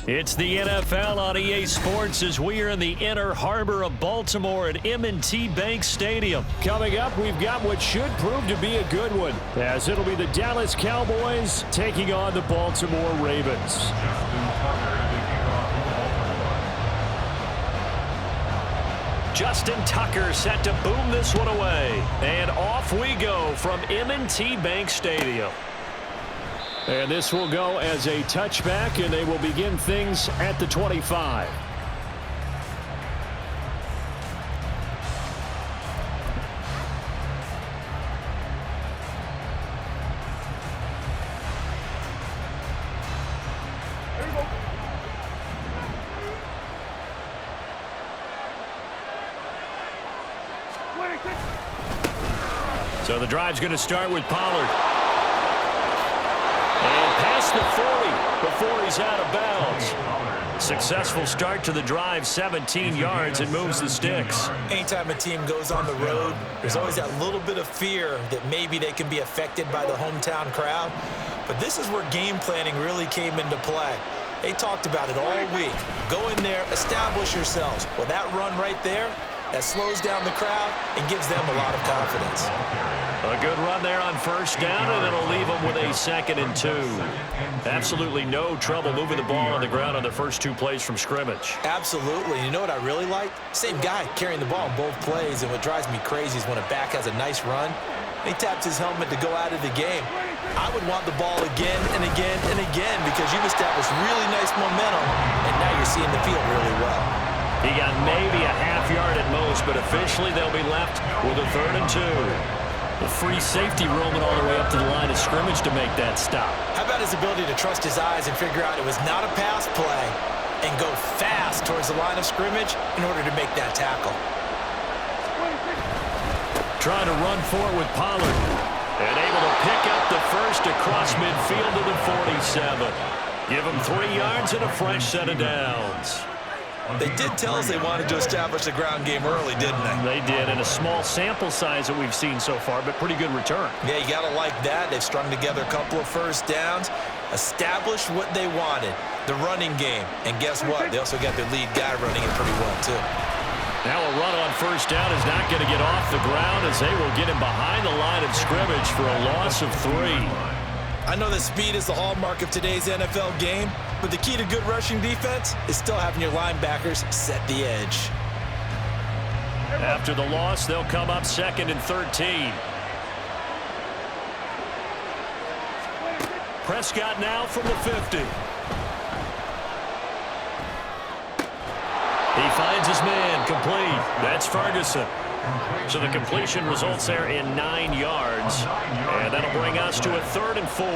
It's the NFL on EA Sports as we are in the inner harbor of Baltimore at M&T Bank Stadium. Coming up, we've got what should prove to be a good one, as it'll be the Dallas Cowboys taking on the Baltimore Ravens. Justin Tucker set to boom this one away. And off we go from M&T Bank Stadium. And this will go as a touchback, and they will begin things at the 25. So the drive's going to start with Pollard. And past the 40 before he's out of bounds. Successful start to the drive, 17 yards, and moves the sticks. Anytime a team goes on the road, there's always that little bit of fear that maybe they can be affected by the hometown crowd. But this is where game planning really came into play. They talked about it all week. Go in there, establish yourselves. Well, that run right there, that slows down the crowd and gives them a lot of confidence. A good run there on first down, and it'll leave them with a 2nd and 2. Absolutely no trouble moving the ball on the ground on the first 2 plays from scrimmage. Absolutely. You know what I really like? Same guy carrying the ball in both plays, and what drives me crazy is when a back has a nice run, and he taps his helmet to go out of the game. I would want the ball again and again and again because you've established really nice momentum, and now you're seeing the field really well. He got maybe a half yard at most, but officially they'll be left with a 3rd and 2. The free safety roaming all the way up to the line of scrimmage to make that stop. How about his ability to trust his eyes and figure out it was not a pass play and go fast towards the line of scrimmage in order to make that tackle. Trying to run for it with Pollard. And able to pick up the first across midfield to the 47. Give him 3 yards and a fresh set of downs. They did tell us they wanted to establish the ground game early, didn't they? They did, in a small sample size that we've seen so far, but pretty good return. Yeah, you got to like that. They've strung together a couple of first downs, established what they wanted, the running game. And guess what? They also got their lead guy running it pretty well, too. Now a run on first down is not going to get off the ground as they will get him behind the line of scrimmage for a loss of 3. I know that speed is the hallmark of today's NFL game, but the key to good rushing defense is still having your linebackers set the edge. After the loss, they'll come up 2nd and 13. Prescott now from the 50. He finds his man, complete. That's Ferguson. So the completion results there in 9 yards. And that'll bring us to a 3rd and 4.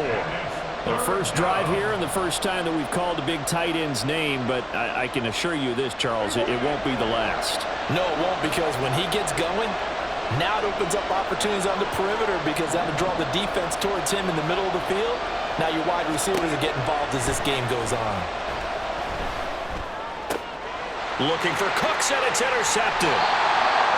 The first drive here and the first time that we've called the big tight end's name, but I can assure you this, Charles, it won't be the last. No, it won't, because when he gets going, now it opens up opportunities on the perimeter because that'll draw the defense towards him in the middle of the field. Now your wide receivers will get involved as this game goes on. Looking for Cooks, and it's intercepted.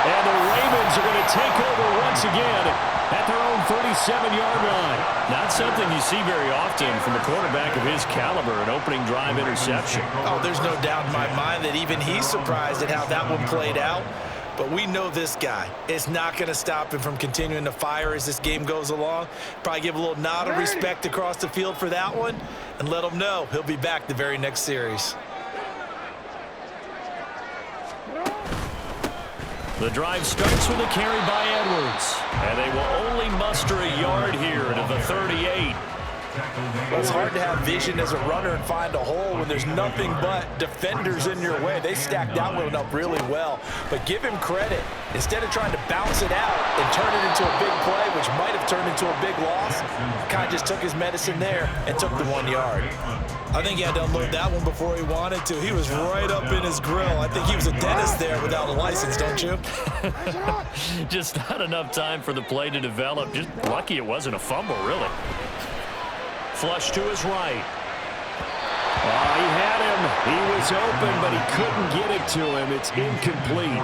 And the Ravens are going to take over once again at their own 37-yard line. Not something you see very often from a quarterback of his caliber, an opening drive interception. Oh, there's no doubt in my mind that even he's surprised at how that one played out. But we know this guy is not going to stop him from continuing to fire as this game goes along. Probably give a little nod of respect across the field for that one and let him know he'll be back the very next series. The drive starts with a carry by Edwards. And they will only muster a yard here to the 38. Well, it's hard to have vision as a runner and find a hole when there's nothing but defenders in your way. They stacked that one up really well. But give him credit. Instead of trying to bounce it out and turn it into a big play, which might have turned into a big loss, kind of just took his medicine there and took the 1 yard. I think he had to unload that one before he wanted to. He was right up in his grill. I think he was a dentist there without a license, don't you? Just not enough time for the play to develop. Just lucky it wasn't a fumble, really. Flush to his right. He had him. He was open, but he couldn't get it to him. It's incomplete.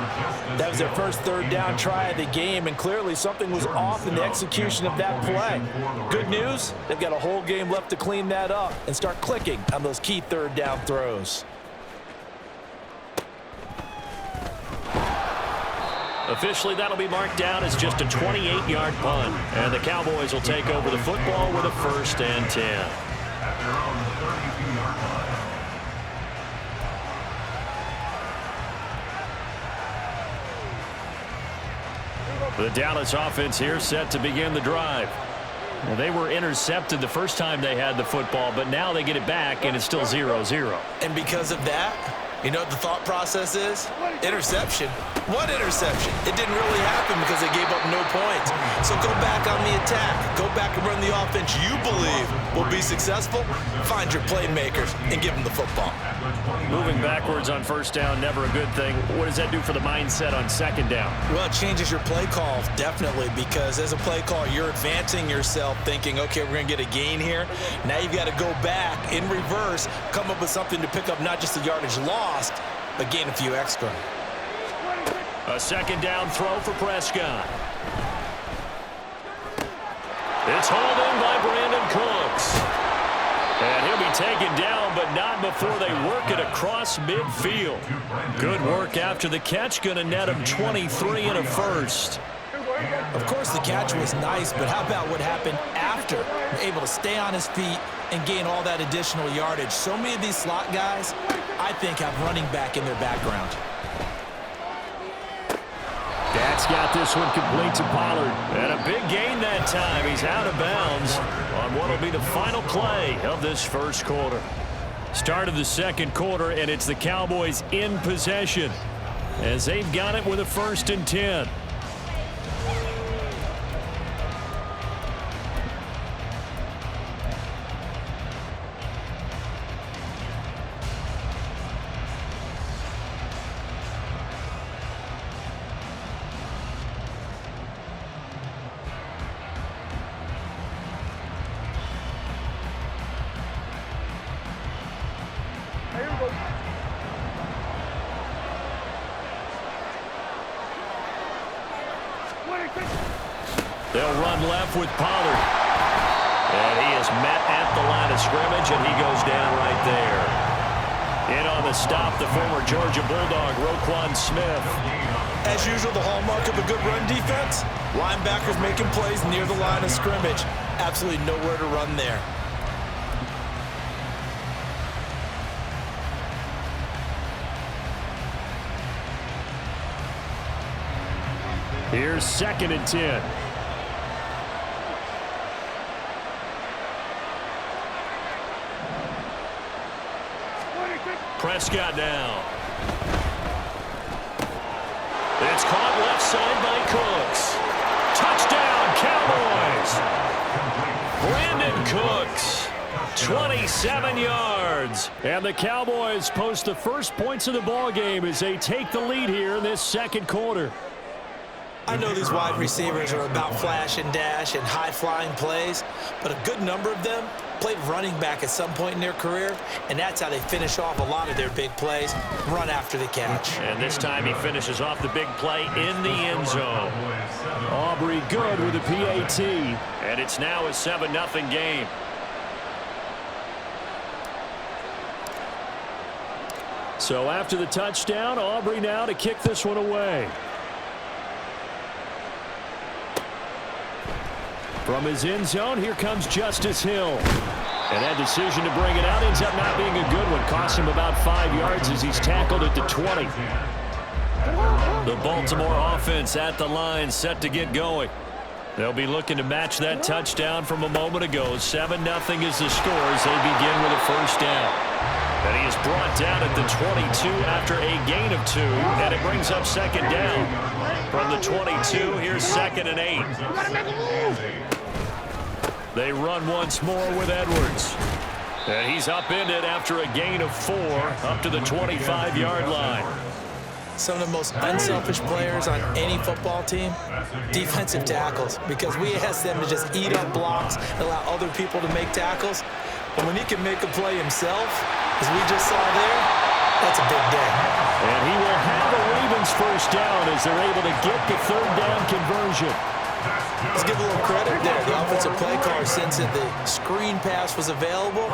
That was their first third down try of the game, and clearly something was off in the execution of that play. Good news, they've got a whole game left to clean that up and start clicking on those key third down throws. Officially, that'll be marked down as just a 28-yard punt. And the Cowboys will take over the football with a 1st and 10. The Dallas offense here set to begin the drive. Well, they were intercepted the first time they had the football, but now they get it back, and it's still 0-0. And because of that, you know what the thought process is? Interception. What interception? It didn't really happen because they gave up no points. So go back on the attack. Go back and run the offense you believe will be successful. Find your playmakers and give them the football. Moving backwards on 1st down, never a good thing. What does that do for the mindset on 2nd down? Well, it changes your play call, definitely, because as a play call, you're advancing yourself thinking, okay, we're going to get a gain here. Now you've got to go back in reverse, come up with something to pick up not just the yardage lost, but gain a few extra. A 2nd down throw for Prescott. It's hauled in by Brandon Cooks. And he'll be taken down, but not before they work it across midfield. Good work after the catch, going to net him 23 and a 1st. Of course, the catch was nice, but how about what happened after? Able to stay on his feet and gain all that additional yardage. So many of these slot guys, I think, have running back in their background. That's got this one complete to Pollard. And a big gain that time. He's out of bounds on what will be the final play of this 1st quarter. Start of the 2nd quarter, and it's the Cowboys in possession as they've got it with a 1st and 10. They'll run left with Pollard. And he is met at the line of scrimmage, and he goes down right there. In on the stop, the former Georgia Bulldog, Roquan Smith. As usual, the hallmark of a good run defense, linebackers making plays near the line of scrimmage. Absolutely nowhere to run there. Here's 2nd and 10. Prescott now. It's caught left side by Cooks. Touchdown, Cowboys. Brandon Cooks, 27 yards. And the Cowboys post the first points of the ball game as they take the lead here in this 2nd quarter. I know these wide receivers are about flash and dash and high-flying plays, but a good number of them played running back at some point in their career, and that's how they finish off a lot of their big plays, run after the catch. And this time he finishes off the big play in the end zone. Aubrey good with a PAT, and it's now a 7-0 game. So after the touchdown, Aubrey now to kick this one away. From his end zone, here comes Justice Hill. And that decision to bring it out ends up not being a good one. Cost him about 5 yards as he's tackled at the 20. The Baltimore offense at the line, set to get going. They'll be looking to match that touchdown from a moment ago. 7-0 is the score as they begin with a 1st down. And he is brought down at the 22 after a gain of 2, and it brings up 2nd down. From the 22, here's 2nd and 8. They run once more with Edwards. And he's upended after a gain of 4 up to the 25-yard line. Some of the most unselfish players on any football team, defensive tackles, because we ask them to just eat up blocks and allow other people to make tackles. And when he can make a play himself, as we just saw there, that's a big day. And he will have a Ravens first down as they're able to get the third down conversion. Let's give a little credit there. The offensive play caller, since the screen pass was available,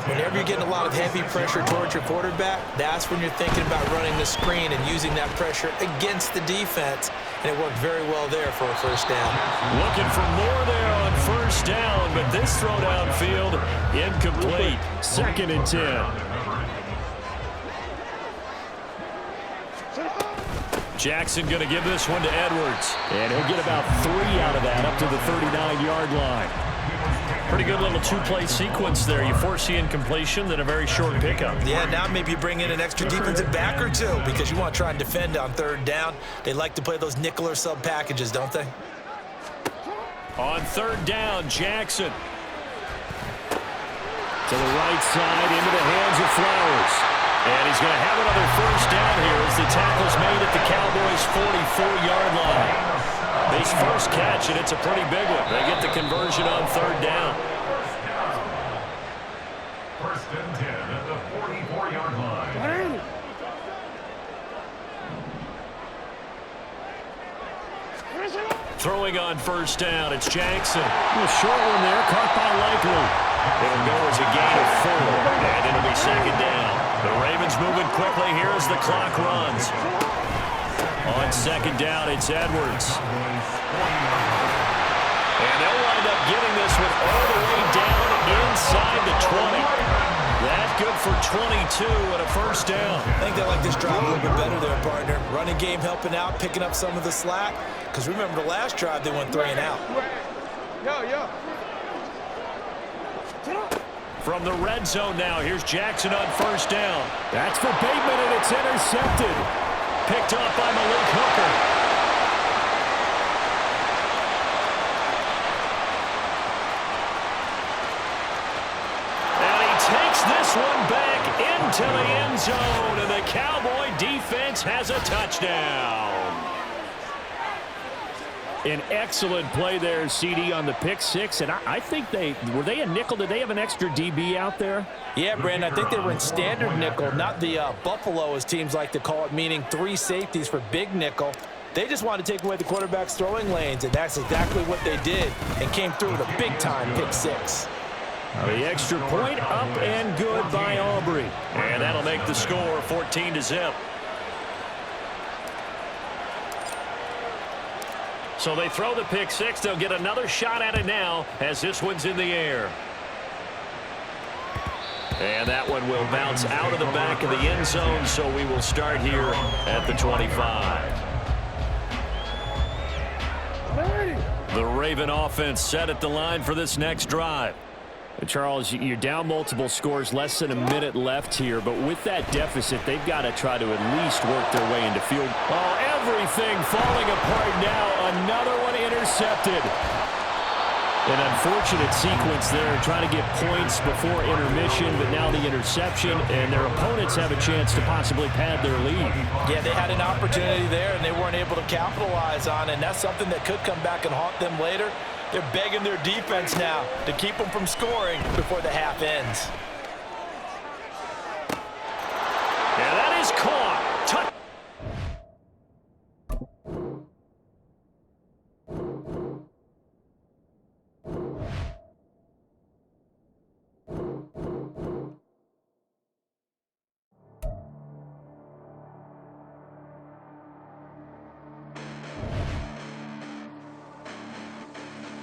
whenever you're getting a lot of heavy pressure towards your quarterback, that's when you're thinking about running the screen and using that pressure against the defense. And it worked very well there for a first down. Looking for more there on first down, but this throw downfield incomplete. 2nd and 10. Jackson going to give this one to Edwards. And he'll get about 3 out of that up to the 39-yard line. Pretty good little two-play sequence there. You force the incompletion, then a very short pickup. Yeah, now maybe you bring in an extra defensive back or two because you want to try and defend on 3rd down. They like to play those nickel or sub packages, don't they? On 3rd down, Jackson. To the right side, into the hands of Flowers. And he's going to have another first down here as the tackle's made at the Cowboys' 44-yard line. His first catch, and it's a pretty big one. They get the conversion on 3rd down. 1st and 10 at the 44-yard line. Throwing on first down, it's Jackson. A short one there, caught by Likely. It'll go as a gain of 4, and it'll be 2nd down. The Ravens moving quickly here as the clock runs. On 2nd down, it's Edwards. And they'll wind up getting this one all the way down inside the 20. That good for 22 and a first down. I think they like this drive a little bit better there, partner. Running game helping out, picking up some of the slack. Because remember the last drive, they went 3 and out. From the red zone now, here's Jackson on first down. That's for Bateman, and it's intercepted. Picked up by Malik Hooker. And he takes this one back into the end zone, and the Cowboy defense has a touchdown. An excellent play there, CD, on the pick 6, and I think were they a nickel? Did they have an extra DB out there? Yeah, Brandon, I think they were in standard nickel, not the Buffalo, as teams like to call it, meaning 3 safeties for big nickel. They just wanted to take away the quarterback's throwing lanes, and that's exactly what they did, and came through with a big-time pick 6. The extra point up and good by Aubrey. And that'll make the score 14-0. So they throw the pick 6. They'll get another shot at it now as this one's in the air. And that one will bounce out of the back of the end zone, so we will start here at the 25. The Raven offense set at the line for this next drive. Charles, you're down multiple scores, less than a minute left here, but with that deficit, they've got to try to at least work their way into field. Oh, everything falling apart now. Another one intercepted. An unfortunate sequence there, trying to get points before intermission, but now the interception, and their opponents have a chance to possibly pad their lead. Yeah, they had an opportunity there, and they weren't able to capitalize on it, and that's something that could come back and haunt them later. They're begging their defense now to keep them from scoring before the half ends.